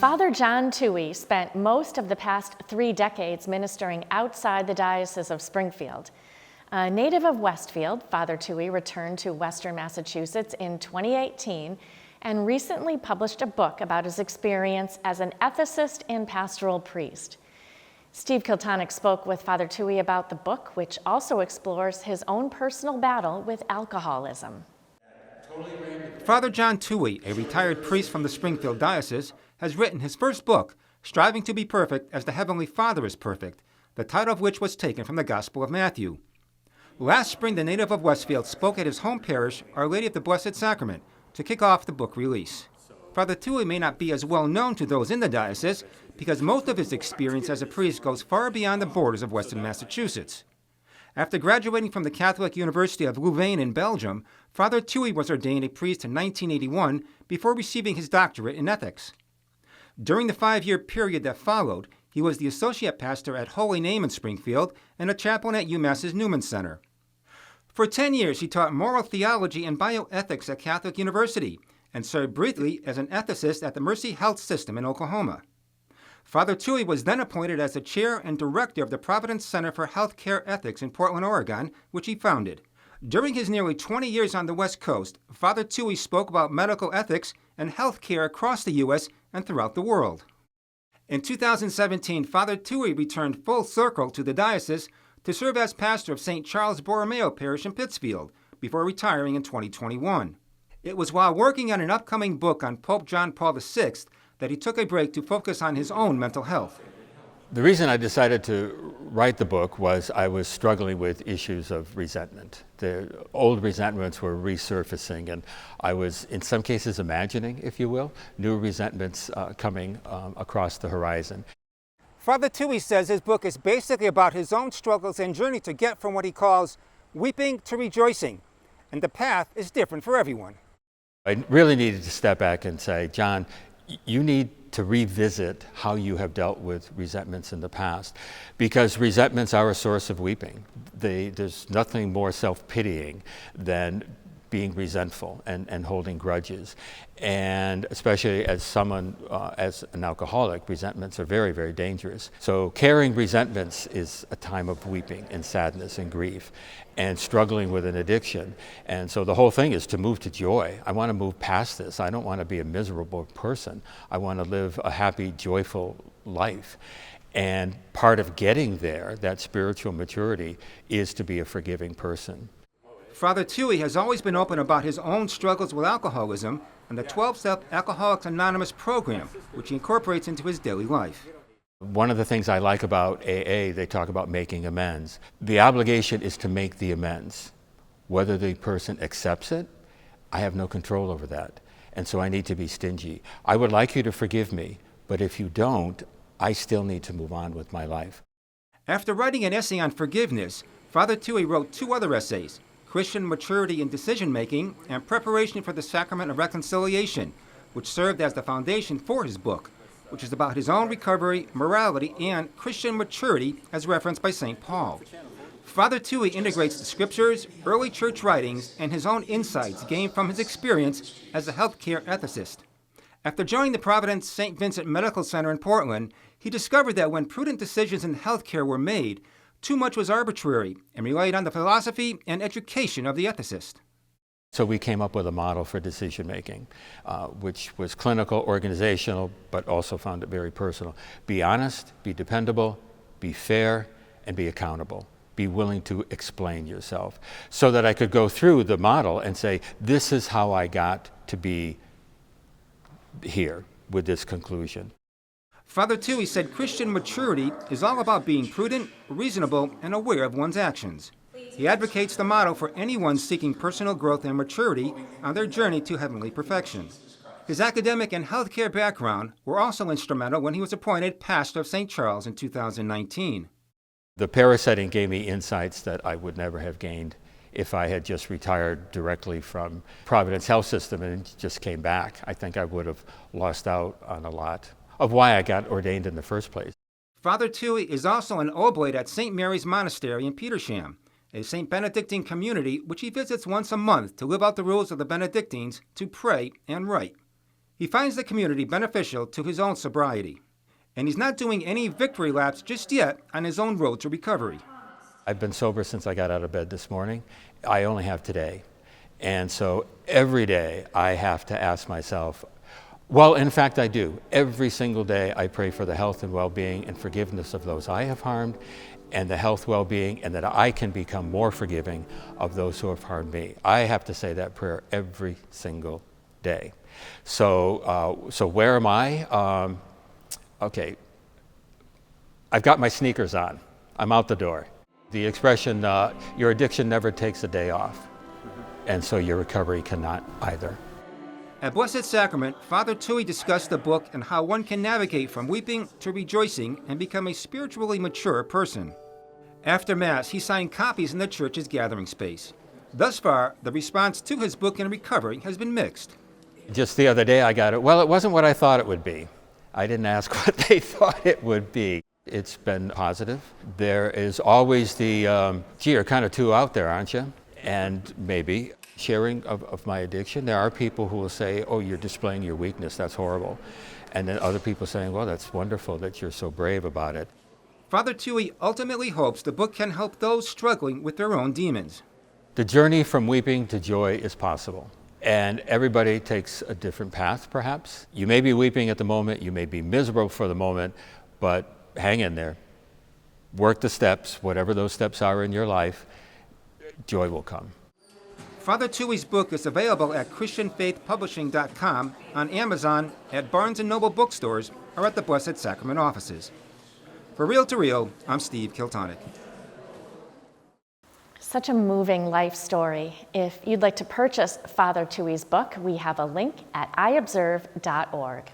Father John Toughey spent most of the past 3 decades ministering outside the Diocese of Springfield. A native of Westfield, Father Toughey returned to Western Massachusetts in 2018 and recently published a book about his experience as an ethicist and pastoral priest. Steve Kiltonick spoke with Father Toughey about the book, which also explores his own personal battle with alcoholism. Father John Toughey, a retired priest from the Springfield Diocese, has written his first book, Striving to be Perfect as the Heavenly Father is Perfect, the title of which was taken from the Gospel of Matthew. Last spring, the native of Westfield spoke at his home parish, Our Lady of the Blessed Sacrament, to kick off the book release. Father Toughey may not be as well known to those in the diocese because most of his experience as a priest goes far beyond the borders of Western Massachusetts. After graduating from the Catholic University of Louvain in Belgium, Father Toughey was ordained a priest in 1981 before receiving his doctorate in ethics. During the 5-year period that followed, he was the associate pastor at Holy Name in Springfield and a chaplain at UMass's Newman Center. For 10 years, he taught moral theology and bioethics at Catholic University and served briefly as an ethicist at the Mercy Health System in Oklahoma. Father Toughey was then appointed as the chair and director of the Providence Center for Healthcare Ethics in Portland, Oregon, which he founded. During his nearly 20 years on the West Coast, Father Toughey spoke about medical ethics and health care across the U.S. and throughout the world. In 2017, Father Toughey returned full circle to the diocese to serve as pastor of St. Charles Borromeo Parish in Pittsfield before retiring in 2021. It was while working on an upcoming book on Pope John Paul VI that he took a break to focus on his own mental health. The reason I decided to write the book was I was struggling with issues of resentment. The old resentments were resurfacing, and I was, in some cases, imagining, if you will, new resentments coming across the horizon. Father Toughey says his book is basically about his own struggles and journey to get from what he calls weeping to rejoicing, and the path is different for everyone. I really needed to step back and say, John, you need to revisit how you have dealt with resentments in the past, because resentments are a source of weeping. There's nothing more self-pitying than being resentful and holding grudges. And especially as someone, as an alcoholic, resentments are very, very dangerous. So carrying resentments is a time of weeping and sadness and grief and struggling with an addiction. And so the whole thing is to move to joy. I want to move past this. I don't want to be a miserable person. I want to live a happy, joyful life. And part of getting there, that spiritual maturity, is to be a forgiving person. Father Toughey has always been open about his own struggles with alcoholism and the 12-step Alcoholics Anonymous program, which he incorporates into his daily life. One of the things I like about AA, they talk about making amends. The obligation is to make the amends. Whether the person accepts it, I have no control over that. And so I need to be stingy. I would like you to forgive me, but if you don't, I still need to move on with my life. After writing an essay on forgiveness, Father Toughey wrote 2 other essays, Christian Maturity in Decision-Making and Preparation for the Sacrament of Reconciliation, which served as the foundation for his book, which is about his own recovery, morality, and Christian maturity as referenced by St. Paul. Father Toughey integrates the scriptures, early church writings, and his own insights gained from his experience as a healthcare ethicist. After joining the Providence St. Vincent Medical Center in Portland, he discovered that when prudent decisions in healthcare were made, too much was arbitrary and relied on the philosophy and education of the ethicist. So we came up with a model for decision-making, which was clinical, organizational, but also found it very personal. Be honest, be dependable, be fair, and be accountable. Be willing to explain yourself, so that I could go through the model and say, this is how I got to be here with this conclusion. Father Toughey said Christian maturity is all about being prudent, reasonable, and aware of one's actions. He advocates the motto for anyone seeking personal growth and maturity on their journey to heavenly perfection. His academic and healthcare background were also instrumental when he was appointed pastor of St. Charles in 2019. The parish setting gave me insights that I would never have gained if I had just retired directly from Providence Health System and just came back. I think I would have lost out on a lot of why I got ordained in the first place. Father Toughey is also an oblate at St. Mary's Monastery in Petersham, a St. Benedictine community which he visits once a month to live out the rules of the Benedictines, to pray and write. He finds the community beneficial to his own sobriety, and he's not doing any victory laps just yet on his own road to recovery. I've been sober since I got out of bed this morning. I only have today. And so every day I have to ask myself, well, in fact, I do. Every single day I pray for the health and well-being and forgiveness of those I have harmed, and the health, well-being, and that I can become more forgiving of those who have harmed me. I have to say that prayer every single day. So where am I? Okay, I've got my sneakers on. I'm out the door. The expression, your addiction never takes a day off, and so your recovery cannot either. At Blessed Sacrament, Father Toughey discussed the book and how one can navigate from weeping to rejoicing and become a spiritually mature person. After Mass, he signed copies in the church's gathering space. Thus far, the response to his book in recovery has been mixed. Just the other day I got it. Well, it wasn't what I thought it would be. I didn't ask what they thought it would be. It's been positive. There is always the, gee, you're kind of too out there, aren't you? And maybe sharing of my addiction. There are people who will say, oh, you're displaying your weakness, that's horrible. And then other people saying, well, that's wonderful that you're so brave about it. Father Toughey ultimately hopes the book can help those struggling with their own demons. The journey from weeping to joy is possible. And everybody takes a different path, perhaps. You may be weeping at the moment, you may be miserable for the moment, but hang in there. Work the steps, whatever those steps are in your life, joy will come. Father Toughey's book is available at ChristianFaithPublishing.com, on Amazon, at Barnes & Noble bookstores, or at the Blessed Sacrament offices. For Real to Real, I'm Steve Kiltonic. Such a moving life story. If you'd like to purchase Father Toughey's book, we have a link at iobserve.org.